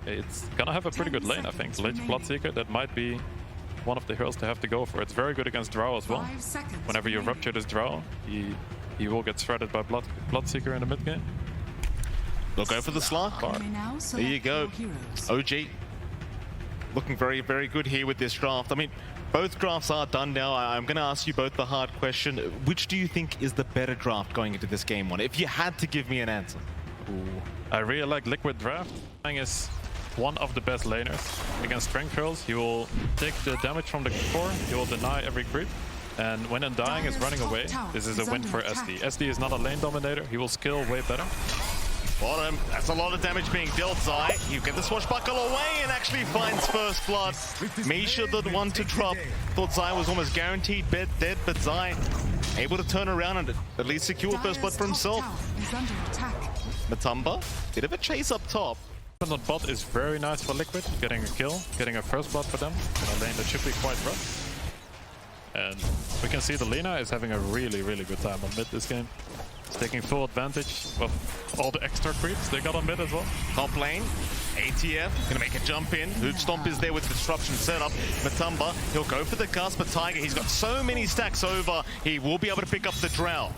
it's gonna have a pretty good lane, I think. Lich Bloodseeker, that might be one of the heroes to have to go for. It's very good against Drow as well. Whenever you rupture this Drow, he will get shredded by Bloodseeker in the mid game. They'll go for the Slark. There you go. OG looking very, very good here with this draft. I mean, both drafts are done now. I'm going to ask you both the hard question. Which do you think is the better draft going into this game one? If you had to give me an answer. Ooh. I really like Liquid draft. Fang is one of the best laners. Against strength heroes, he will take the damage from the core, he will deny every creep, and when undying is running away, this is a win for SD. SD is not a lane dominator, he will skill way better. Bottom, that's a lot of damage being dealt, Zai. You get the swashbuckle away and actually finds first blood. Misha, the one to drop. Thought Zai was almost guaranteed dead, but Zai able to turn around and at least secure first blood for himself. Matumba, bit of a chase up top. On bot is very nice for Liquid, getting a kill, getting a first blood for them in a lane that should be quite rough. And we can see the Lina is having a really, really good time on mid this game. It's taking full advantage of all the extra creeps they got on mid as well. Top lane, ATF, gonna make a jump in. Stomp is there with disruption setup. Matumba, he'll go for the cast, but Tiger, he's got so many stacks over, he will be able to pick up the Drow.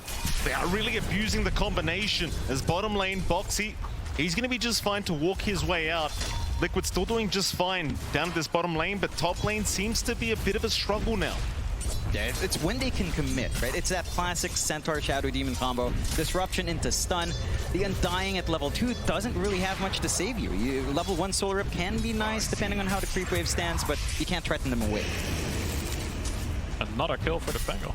They are really abusing the combination as bottom lane, Boxy, he's gonna be just fine to walk his way out. Liquid still doing just fine down at this bottom lane, but top lane seems to be a bit of a struggle now. Yeah, it's when they can commit, right? It's that classic Centaur Shadow Demon combo. Disruption into stun. The Undying at level 2 doesn't really have much to save you. Level 1 Soul Rip can be nice depending on how the creep wave stands, but you can't threaten them away. Another kill for the Bengal.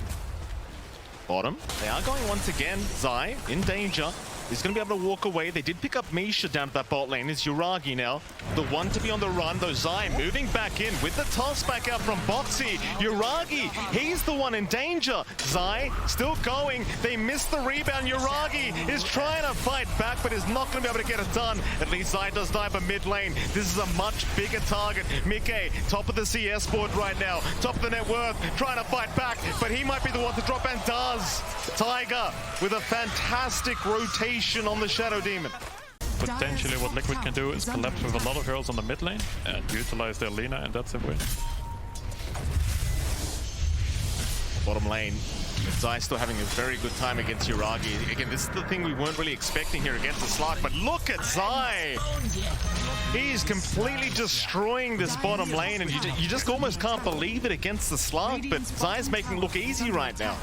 Bottom, they are going once again. Zai in danger. He's going to be able to walk away. They did pick up Misha down at that bot lane. It's Yuragi now. The one to be on the run, though. Zai moving back in with the toss back out from Boxy. Yuragi, he's the one in danger. Zai still going. They missed the rebound. Yuragi is trying to fight back, but is not going to be able to get it done. At least Zai does die for mid lane. This is a much bigger target. Mickey, top of the CS board right now. Top of the net worth, trying to fight back, but he might be the one to drop and does. Tiger with a fantastic rotation on the Shadow Demon. Potentially what Liquid can do is collapse with a lot of heroes on the mid lane and utilize their Lina, and that's a win. Bottom lane, Zai still having a very good time against Yuragi. Again, this is the thing we weren't really expecting here against the Slark, but look at Zai! He's completely destroying this bottom lane, and you just almost can't believe it against the Slark, but Zai's making it look easy right now.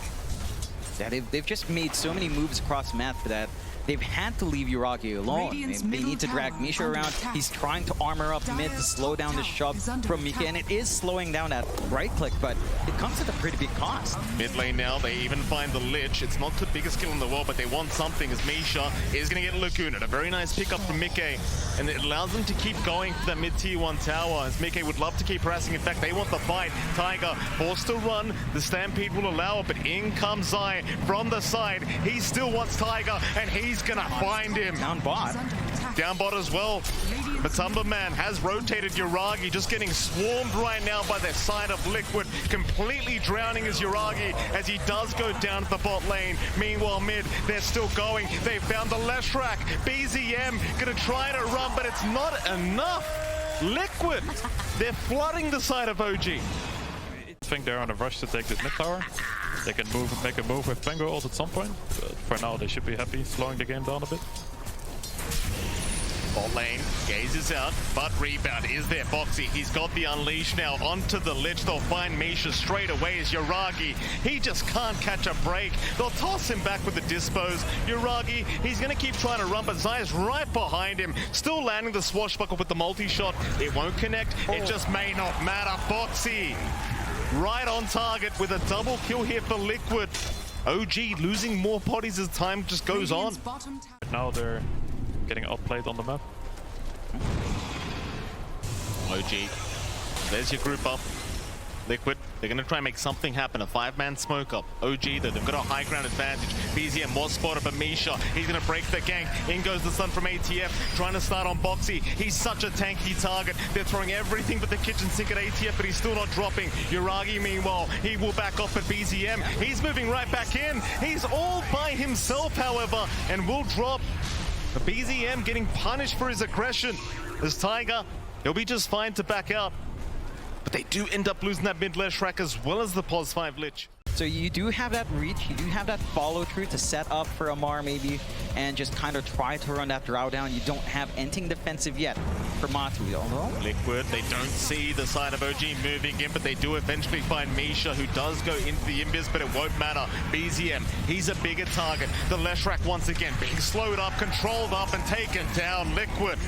Yeah, they've just made so many moves across map that they've had to leave Yuragi alone. They need to drag Misha around. He's trying to armor up mid to slow down the shove from Mika, and it is slowing down that right click, but it comes at a pretty big cost. Mid lane now, they even find the Lich. It's not the biggest skill in the world, but they want something as Misha is going to get Lacuna. A very nice pickup from Mickey, and it allows them to keep going for that mid tier 1 tower, as Mickey would love to keep harassing. In fact, they want the fight. Tiger forced to run. The Stampede will allow it, but in comes Zai from the side. He still wants Tiger, and he's gonna find him. Down bot. Down bot as well. Matumba man has rotated Yuragi, just getting swarmed right now by the side of Liquid, completely drowning his Yuragi as he does go down to the bot lane. Meanwhile, mid, they're still going. They found the Leshrac. BZM gonna try to run, but it's not enough. Liquid, they're flooding the side of OG. I think they're on a rush to take this mid tower. They can make a move with Pengo ult at some point, but for now they should be happy slowing the game down a bit. Bot lane, gazes out, but rebound is there. Boxy, he's got the unleash now onto the Lich. They'll find Misha straight away as Yuragi. He just can't catch a break. They'll toss him back with the dispose. Yuragi, he's going to keep trying to run, but Zai's right behind him. Still landing the swashbuckle with the multi-shot. It won't connect. It just may not matter. Boxy, right on target with a double kill here for Liquid. OG losing more bodies as time just goes on. Now they're getting outplayed on the map. OG, there's your group up. Liquid, they're going to try and make something happen. A 5-man smoke up. OG, though, they've got a high ground advantage. BZM was spotted by Misha. He's going to break the gank. In goes the stun from ATF, trying to start on Boxy. He's such a tanky target. They're throwing everything but the kitchen sink at ATF, but he's still not dropping. Yuragi, meanwhile, he will back off at BZM. He's moving right back in. He's all by himself, however, and will drop. The BZM getting punished for his aggression. As Tiger, he'll be just fine to back out. But they do end up losing that mid-Lesh rack as well as the Pos 5 Lich. So you do have that reach, you do have that follow-through to set up for Ammar maybe, and just kind of try to run that draw down. You don't have anything defensive yet for Matu, although. Liquid, they don't see the side of OG moving in, but they do eventually find Misha, who does go into the invis, but it won't matter. BZM, he's a bigger target. The Leshrac once again being slowed up, controlled up, and taken down. Liquid.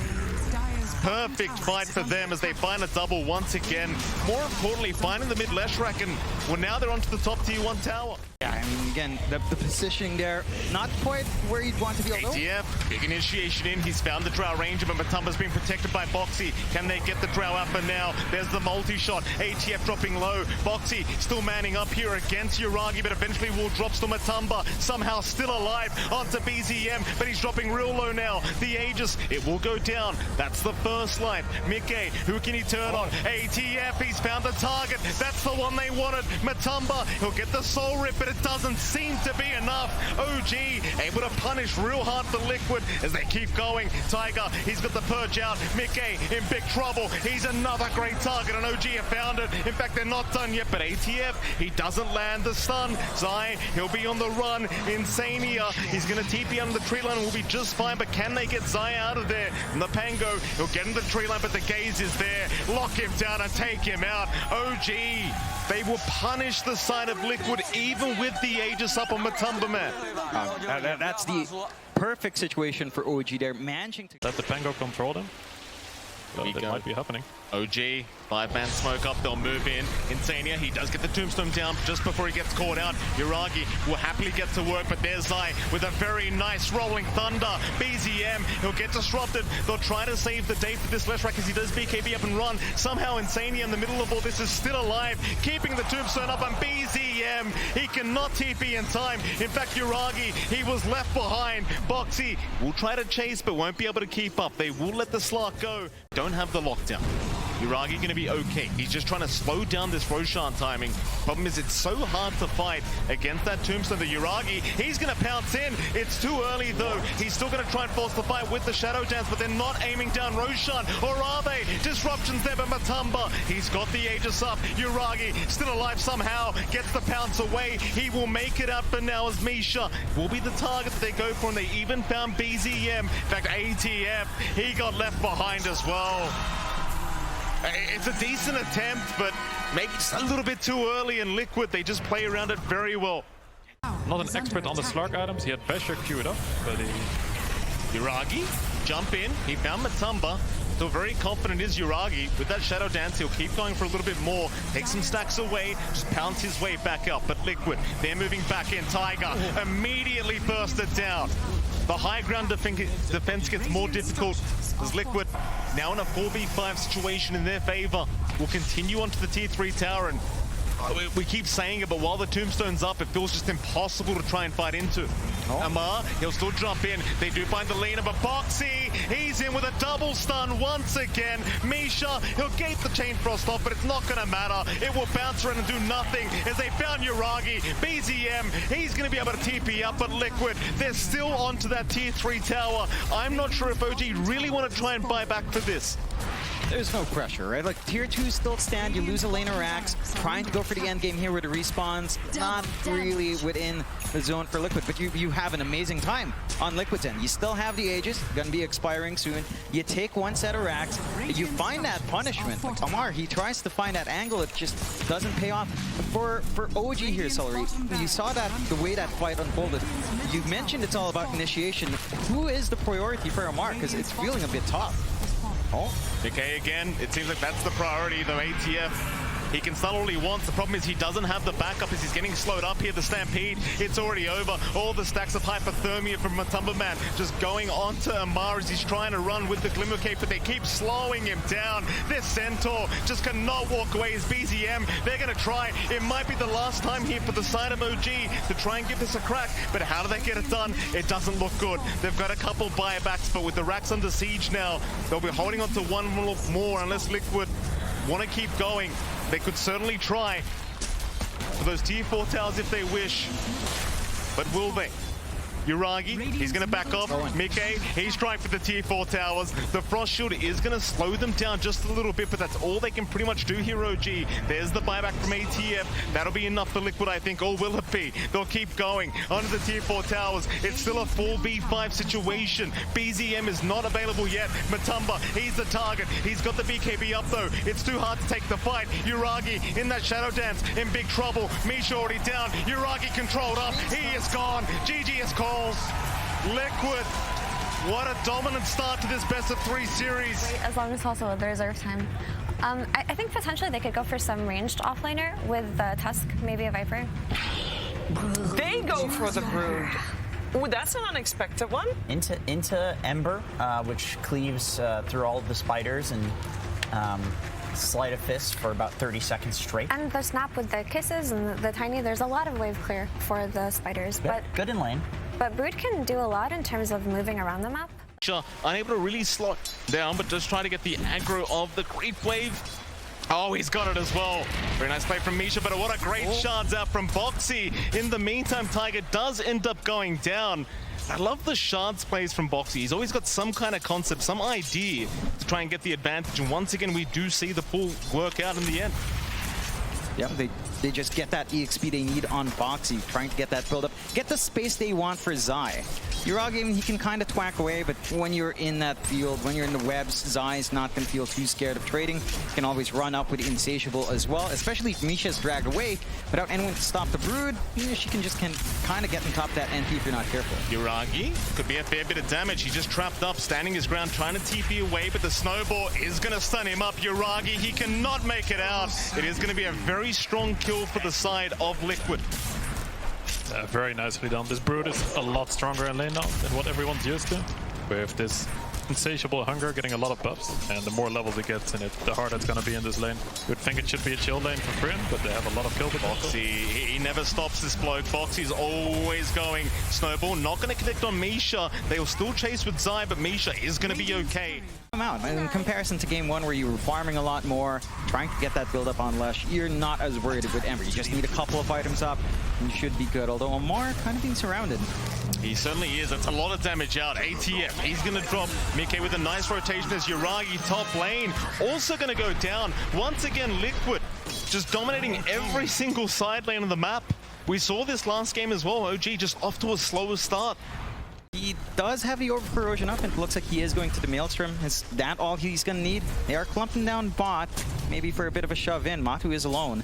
Perfect fight for them as they find a double once again. More importantly, finding the mid Leshrac, and well, now they're onto the top tier 1 tower. Yeah, I mean, again, the positioning there, not quite where you'd want to be. ATF, big initiation in. He's found the Drow Ranger, but Matumba's being protected by Boxy. Can they get the Drow out for now? There's the multi-shot. ATF dropping low. Boxy still manning up here against Yuragi, but eventually will drops to Matumba. Somehow still alive onto BZM, but he's dropping real low now. The Aegis, it will go down. That's the first life. Mickey, who can he turn on? ATF, he's found the target. That's the one they wanted. Matumba, he'll get the soul rip, but it doesn't seem to be enough. OG able to punish real hard for Liquid as they keep going. Tiger, he's got the purge out. Mickey in big trouble. He's another great target, and OG have found it. In fact, they're not done yet, but ATF, he doesn't land the stun. Zai, he'll be on the run. Insania, he's going to TP under the tree line and will be just fine, but can they get Zai out of there? And the Pango, he'll get into the tree line, but the Gaze is there. Lock him down and take him out. OG, they will punish the side of Liquid even with the Aegis up on Matumba, man. That's the perfect situation for OG there, managing to Let the Pango control them. Well, that might be happening. OG, 5-man smoke up, they'll move in. Insania, he does get the tombstone down just before he gets caught out. Yuragi will happily get to work, but there's Zai with a very nice rolling thunder. BZM, he'll get disrupted. They'll try to save the day for this Leshrac as he does BKB up and run. Somehow Insania in the middle of all this is still alive, keeping the tombstone up, and BZM, he cannot TP in time. In fact, Yuragi, he was left behind. Boxy will try to chase, but won't be able to keep up. They will let the Slark go. Don't have the lockdown. Yuragi going to be okay. He's just trying to slow down this Roshan timing. Problem is, it's so hard to fight against that tombstone. The Yuragi, he's going to pounce in. It's too early, though. He's still going to try and force the fight with the Shadow Dance, but they're not aiming down Roshan. Or are they? Disruptions there by Matumba. He's got the Aegis up. Yuragi, still alive somehow, gets the pounce away. He will make it out for now as Misha will be the target that they go for, and they even found BZM. In fact, ATF, he got left behind as well. It's a decent attempt, but maybe just a little bit too early, and Liquid, they just play around it very well. Not an expert on the Slark items. He had Basher queued up, but he... Yuragi, jump in. He found Matumba. Still very confident is Yuragi. With that Shadow Dance, he'll keep going for a little bit more. Take some stacks away, just pounce his way back up. But Liquid, they're moving back in. Tiger immediately bursted down. The high ground defense gets more difficult as Liquid, now in a 4v5 situation in their favor, will continue onto the tier 3 tower. And we keep saying it, but while the tombstone's up, it feels just impossible to try and fight into. Ammar, he'll still jump in. They do find the leaner, but Boxy, he's in with a double stun once again. Misha, he'll gate the Chain Frost off, but it's not going to matter. It will bounce around and do nothing as they found Yuragi. BZM, he's going to be able to TP up, but Liquid, they're still onto that tier 3 tower. I'm not sure if OG really want to try and buy back for this. There's no pressure, right? Like, tier 2 still stand, you lose a lane or axe, trying to go for the end game here with the respawns, not really within the zone for Liquid, but you have an amazing time on Liquid's end. You still have the Aegis, gonna be expiring soon. You take one set of racks, you find that punishment. Like Ammar, he tries to find that angle, it just doesn't pay off. For OG here, Celery, you saw that the way that fight unfolded. You mentioned it's all about initiation. Who is the priority for Ammar? Because it's feeling a bit tough. Oh, okay, again, it seems like that's the priority, though. ATF, he can stun all he wants. The problem is he doesn't have the backup as he's getting slowed up here. The Stampede, it's already over. All the stacks of hypothermia from Matumba Man just going on to Ammar as he's trying to run with the Glimmer Cape, but they keep slowing him down. This Centaur just cannot walk away as BZM. They're going to try. It might be the last time here for the side of OG to try and give this a crack, but how do they get it done? It doesn't look good. They've got a couple buybacks, but with the racks under siege now, they'll be holding on to one more unless Liquid want to keep going. They could certainly try for those tier 4 towers if they wish, but will they? Uragi, he's going to back off. Mickey, he's trying for the tier 4 towers. The Frost Shield is going to slow them down just a little bit, but that's all they can pretty much do here, OG. There's the buyback from ATF. That'll be enough for Liquid, I think, or will it be? They'll keep going onto the tier 4 towers. It's still a 4v5 situation. BZM is not available yet. Matumba, he's the target. He's got the BKB up, though. It's too hard to take the fight. Uragi in that shadow dance, in big trouble. Misha already down. Uragi controlled up. He is gone. GG is calls. Liquid. What a dominant start to this best of 3 series. As long as also the reserve time. I think potentially they could go for some ranged offlaner with the Tusk, maybe a Viper. They go for the Brood. Ooh, that's an unexpected one. Into Ember, which cleaves through all of the spiders and sleight of fist for about 30 seconds straight. And the snap with the kisses and the tiny, there's a lot of wave clear for the spiders. But good in lane. But Brood can do a lot in terms of moving around the map. Unable to really slot down, but just trying to get the aggro of the creep wave. Oh, he's got it as well. Very nice play from Misha, but what a great shards out from Boxy. In the meantime, Tiger does end up going down. I love the shards plays from Boxy. He's always got some kind of concept, some idea to try and get the advantage. And once again, we do see the pull work out in the end. Yeah, they just get that EXP they need on Boxy, trying to get that build up, get the space they want for Zai. Uragi, he can kind of twack away, but when you're in that field, when you're in the webs, Zai's not going to feel too scared of trading. He can always run up with Insatiable as well, especially if Misha's dragged away without anyone to stop the Brood. She can kind of get on top of that NP if you're not careful. Uragi could be a fair bit of damage. He's just trapped up, standing his ground, trying to TP away, but the snowball is going to stun him up. Uragi, he cannot make it out. It is going to be a very strong kill for the side of Liquid. Very nicely done. This Brood is a lot stronger in lane now than what everyone's used to. With this insatiable hunger getting a lot of buffs, and the more levels it gets in it, the harder it's going to be in this lane. You would think it should be a chill lane for Friend, but they have a lot of kill potential. Boxy, he never stops this bloke. Boxy's always going. Snowball not going to connect on Misha. They'll still chase with Zai, but Misha is going to be okay. Out. In comparison to game 1 where you were farming a lot more, trying to get that build up on Lush, you're not as worried with Ember. You just need a couple of items up and you should be good, although Omar kind of being surrounded. He certainly is. That's a lot of damage out. ATF, he's going to drop Mickey with a nice rotation as Uragi top lane. Also going to go down. Once again, Liquid just dominating every single side lane of the map. We saw this last game as well. OG just off to a slower start. He does have the Over Corrosion up, and it looks like he is going to the Maelstrom. Is that all he's going to need? They are clumping down bot, maybe for a bit of a shove in. Matu is alone.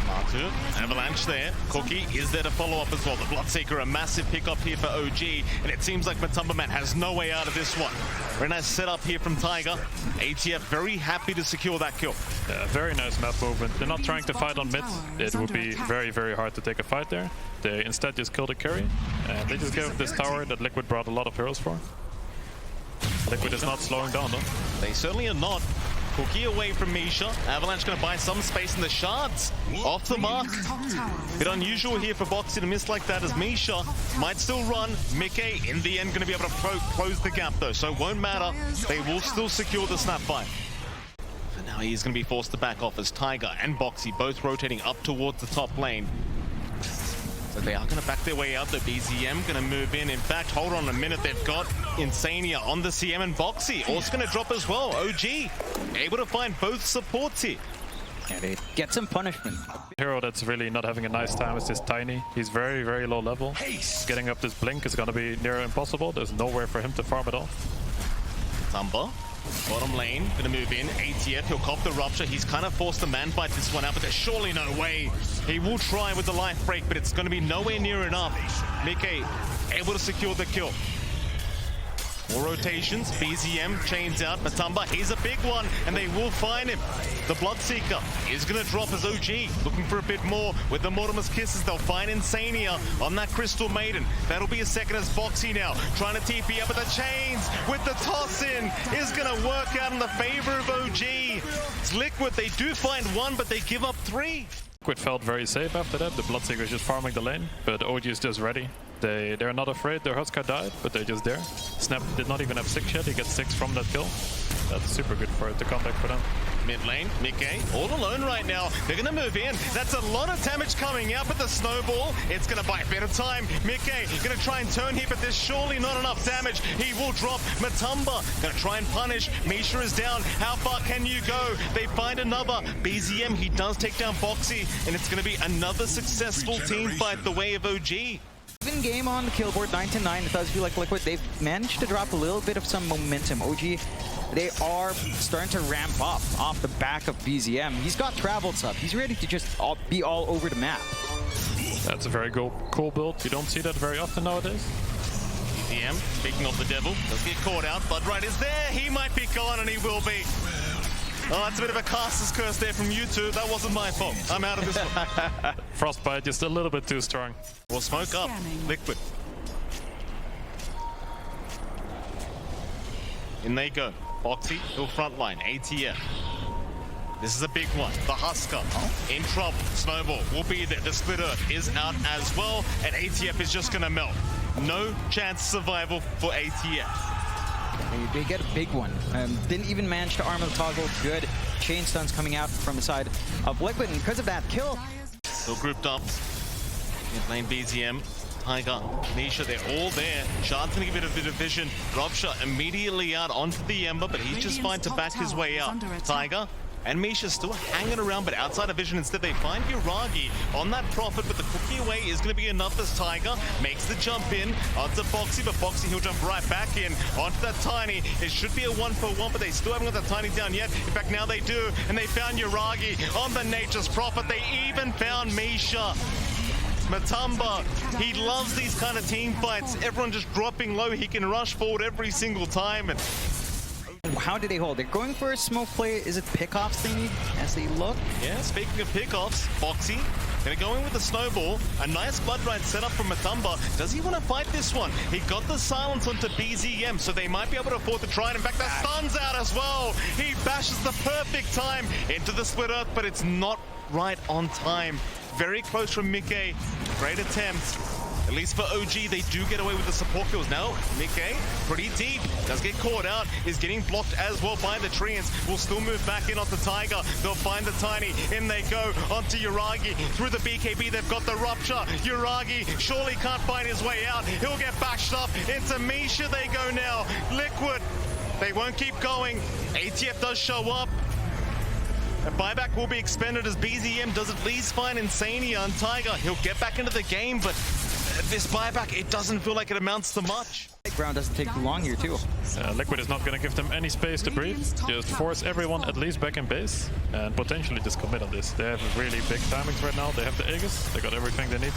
Matu, Avalanche there. Cookie is there to follow up as well. The Bloodseeker, a massive pickup here for OG, and it seems like Matumba Man has no way out of this one. Very nice setup here from Tiger. ATF very happy to secure that kill. Very nice map movement. They're not trying to fight on mid. It would be very, very hard to take a fight there. They instead just killed a carry, and they just gave this tower that Liquid brought a lot of heroes for. Liquid is not slowing down though. They certainly are not. Cookie away from Misha. Avalanche going to buy some space in the shards. Off the mark. Bit unusual here for Boxy to miss like that, as Misha might still run. Mickey in the end going to be able to close the gap though, so it won't matter. They will still secure the snap fight. For now he's going to be forced to back off as Tiger and Boxy both rotating up towards the top lane. So they are going to back their way out. The BZM going to move in. In fact, hold on a minute. They've got Insania on the CM, and Boxy also going to drop as well. OG able to find both supports here. Yeah, they get some punishment. Hero that's really not having a nice time is this Tiny. He's very, very low level. Getting up this blink is going to be near impossible. There's nowhere for him to farm at all. Tumba, bottom lane, going to move in. ATF, he'll cop the rupture. He's kind of forced to man-fight this one out, but there's surely no way. He will try with the life break, but it's going to be nowhere near enough. Mickey able to secure the kill. More rotations. BZM chains out. Matumba, he's a big one, and they will find him. The Bloodseeker is going to drop as OG, looking for a bit more. With the Mortimer's Kisses, they'll find Insania on that Crystal Maiden. That'll be a second as Boxy now, trying to TP up, but the chains with the toss-in is going to work out in the favor of OG. It's Liquid. They do find one, but they give up 3. Liquid felt very safe after that. The Bloodseeker is just farming the lane, but OG is just ready. They're not afraid. Their Huskar died, but they're just there. Snap did not even have 6 yet. He gets 6 from that kill. That's super good for it to come back for them. Mid lane, Mickey, all alone right now. They're gonna move in. That's a lot of damage coming out, but the snowball, it's gonna buy a bit of time. Mickey gonna try and turn here, but there's surely not enough damage. He will drop. Matumba gonna try and punish. Misha is down. How far can you go? They find another. BZM, he does take down Boxy, and it's gonna be another successful team fight the way of OG. Even game on the kill board, 9-9. It does feel like Liquid, they've managed to drop a little bit of some momentum. OG, they are starting to ramp up off the back of BZM. He's got travels up. He's ready to just be all over the map. That's a very cool build. You don't see that very often nowadays. BZM, speaking of the devil, does get caught out. Bloodright is there. He might be gone, and he will be. Oh, that's a bit of a caster's curse there from you two. That wasn't my fault. I'm out of this one. Frostbite just a little bit too strong. We'll smoke up. Liquid. In they go. Boxy, he'll front line. ATF. This is a big one. The Husker in trouble. Snowball will be there. The Split Earth is out as well. And ATF is just going to melt. No chance of survival for ATF. They get a big one. Didn't even manage to armor the toggle. Good chain stuns coming out from the side of Liquid, and because of that kill. Still grouped up. Mid lane BZM, Tiger, Nisha, they're all there. Shard's gonna give it a bit of vision. Dropshot immediately out onto the Ember, but he's just fine to back his way out. Tiger and Misha's still hanging around, but outside of vision instead. They find Yuragi on that Prophet, but the cookie away is going to be enough as Tiger makes the jump in onto Boxy, but Boxy, he'll jump right back in onto that Tiny. It should be a 1-for-1, but they still haven't got that Tiny down yet. In fact, now they do, and they found Yuragi on the Nature's Prophet. They even found Misha. Matumba, he loves these kind of team fights. Everyone just dropping low. He can rush forward every single time. And how do they hold? They're going for a smoke play. Is it pickoffs they need as they look? yeah, speaking of pickoffs, Boxy gonna go in with the snowball. A nice Bloodright setup from Matumba. Does he want to fight this one? He got the silence onto BZM, so they might be able to afford to try it. In fact, the stun's out as well. He bashes the perfect time into the Split Earth, but it's not right on time. Very close from Mickey. Great attempt. At least for OG, they do get away with the support kills. Now, Mickey, pretty deep, does get caught out, is getting blocked as well by the Treants. Will still move back in onto Tiger. They'll find the Tiny. In they go onto Yuragi. Through the BKB, they've got the Rupture. Yuragi surely can't find his way out. He'll get bashed up. Into Misha they go now. Liquid, they won't keep going. ATF does show up. A buyback will be expended as BZM does at least find Insania and Tiger. He'll get back into the game, but this buyback, it doesn't feel like it amounts to much. Ground doesn't take too long here too. Liquid is not going to give them any space to breathe. Just force everyone at least back in base and potentially just commit on this. They have really big timings right now. They have the Aegis. They got everything they need.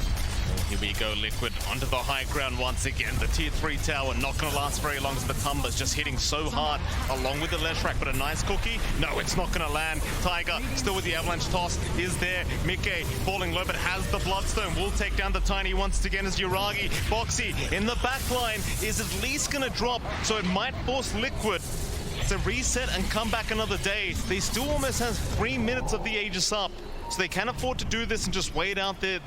Here we go, Liquid onto the high ground once again. The tier 3 tower not going to last very long as Matumba's just hitting so hard along with the Leshrac, but a nice cookie. No, it's not going to land. Tiger still with the avalanche toss is there. Mickey falling low but has the Bloodstone. Will take down the Tiny once again as Yuragi. Boxy in the back line is at least going to drop, so it might force Liquid to reset and come back another day. They still almost have 3 minutes of the Aegis up, so they can afford to do this and just wait out their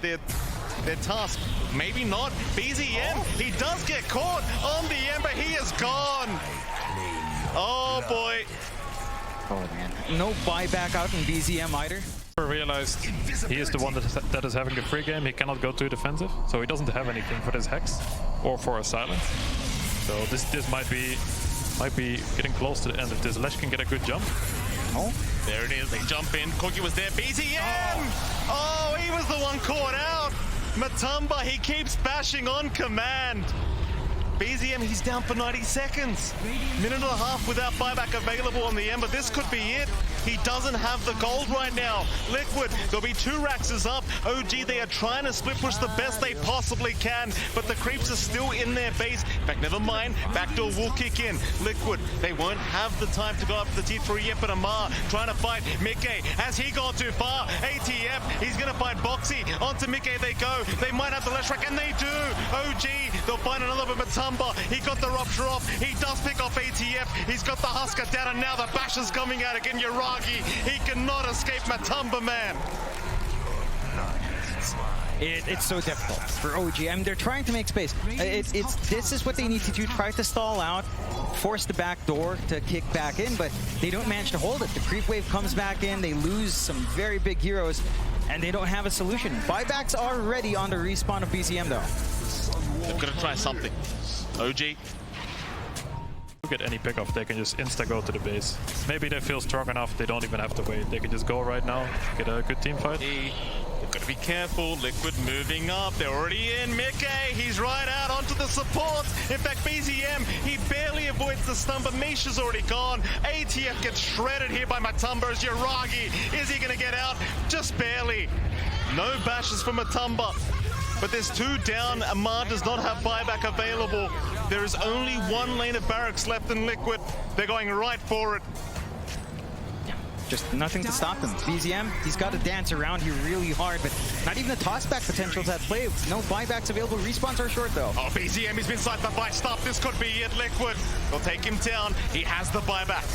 task. Maybe not. BZM, he does get caught on the Ember. He is gone. Oh boy. Oh man. No buyback out in BZM either. Realized he is the one that is having the free game. He cannot go too defensive, so he doesn't have anything for this Hex or for a silence. So this might be getting close to the end if this Lesh can get a good jump. Oh, there it is. They jump in. Cookie was there. BZM! Oh, he was the one caught out. Matumba, he keeps bashing on command. BZM, he's down for 90 seconds. Minute and a half without buyback available on the Ember. This could be it. He doesn't have the gold right now. Liquid, there'll be 2 Raxes up. OG, they are trying to split push the best they possibly can, but the creeps are still in their base. In fact, never mind. Backdoor will kick in. Liquid, they won't have the time to go up for the T3 yet, but Amar trying to fight Mickey. Has he gone too far? ATF, he's going to find Boxy. Onto Mickey they go. They might have the Leshrac, and they do. OG, they'll find another, but Matumba, he got the Rupture off. He does pick off ATF. He's got the Husker down, and now the Bash is coming out again. Yuragi, he cannot escape Matumba, man. It's so difficult for OG. I mean, they're trying to make space. This is what they need to do. Try to stall out, force the back door to kick back in, but they don't manage to hold it. The creep wave comes back in, they lose some very big heroes, and they don't have a solution. Buybacks are ready on the respawn of BZM though. They've got to try something. OG. Get any pickoff, they can just insta go to the base. Maybe they feel strong enough, they don't even have to wait. They can just go right now, get a good team fight. They've got to be careful. Liquid moving up. They're already in. Mickey, he's right out onto the supports. In fact, BZM, he barely avoids the stun, but Misha's already gone. ATF gets shredded here by Matumba's Yuragi. Is he going to get out? Just barely. No bashes for Matumba. But there's 2 down. Amar does not have buyback available. There is only 1 lane of barracks left in Liquid. They're going right for it. Just nothing to stop them. BZM, he's got to dance around here really hard, but not even the tossback potential's at play. No buybacks available. Respawns are short though. Oh, BZM, he's been sniped by Stop. This could be it. Liquid. They'll take him down. He has the buyback.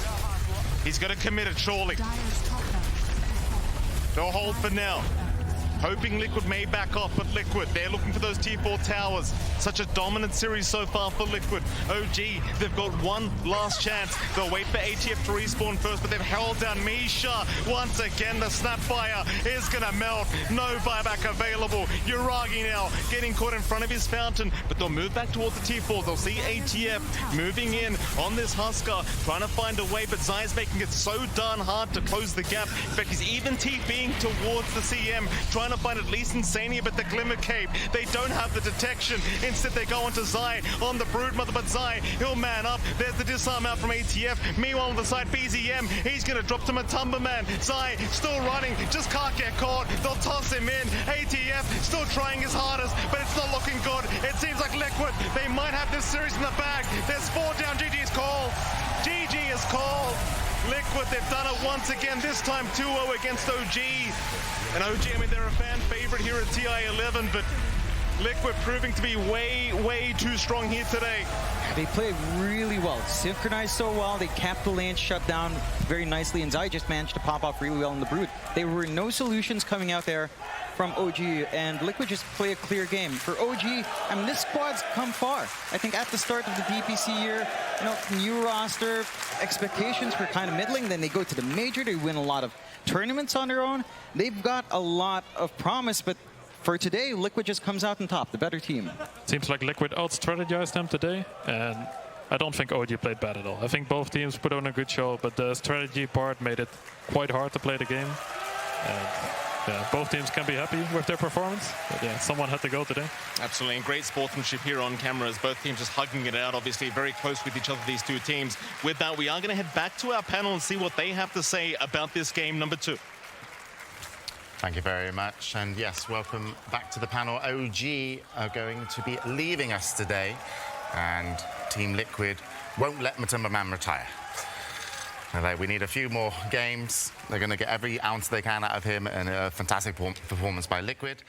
He's going to commit it, surely. They'll hold for now. Hoping Liquid may back off, but Liquid, they're looking for those T4 towers. Such a dominant series so far for Liquid. OG, they've got one last chance. They'll wait for ATF to respawn first, but they've held down Misha. Once again, the Snapfire is gonna melt. No buyback available. Yuragi now getting caught in front of his fountain, but they'll move back towards the T4. They'll see ATF moving in on this Husker, trying to find a way, but Zai's making it so darn hard to close the gap. In fact, he's even TPing towards the CM, trying to find at least Insania, but the Glimmer Cape, they don't have the detection. Instead, they go onto Zai on the Broodmother, but Zai, he'll man up. There's the disarm out from ATF. Meanwhile, on the side, BZM, he's going to drop to Matumba Man. Zai still running, just can't get caught. They'll toss him in. ATF still trying his hardest, but it's not looking good. It seems like Liquid, they might have this series in the bag. There's 4 down. GG's called. GG is called. Liquid, they've done it once again, this time 2-0 against OG. And OG, I mean, they're a fan favorite here at TI11, but Liquid proving to be way, way too strong here today. They played really well, synchronized so well, they kept the lane shut down very nicely, and Zai just managed to pop off really well in the Brood. There were no solutions coming out there from OG, and Liquid just play a clear game. For OG, I mean, this squad's come far. I think at the start of the DPC year, you know, new roster, expectations were kind of middling, then they go to the major, they win a lot of tournaments on their own. They've got a lot of promise, but for today, Liquid just comes out on top, the better team. Seems like Liquid out-strategized them today, and I don't think OG played bad at all. I think both teams put on a good show, but the strategy part made it quite hard to play the game. And yeah, both teams can be happy with their performance, but yeah, someone had to go today. Absolutely, and great sportsmanship here on cameras. Both teams just hugging it out, obviously very close with each other, these 2 teams. With that, we are going to head back to our panel and see what they have to say about this game number 2. Thank you very much, and yes, welcome back to the panel. OG are going to be leaving us today, and Team Liquid won't let Matumba Man retire. We need a few more games. They're going to get every ounce they can out of him, and a fantastic performance by Liquid.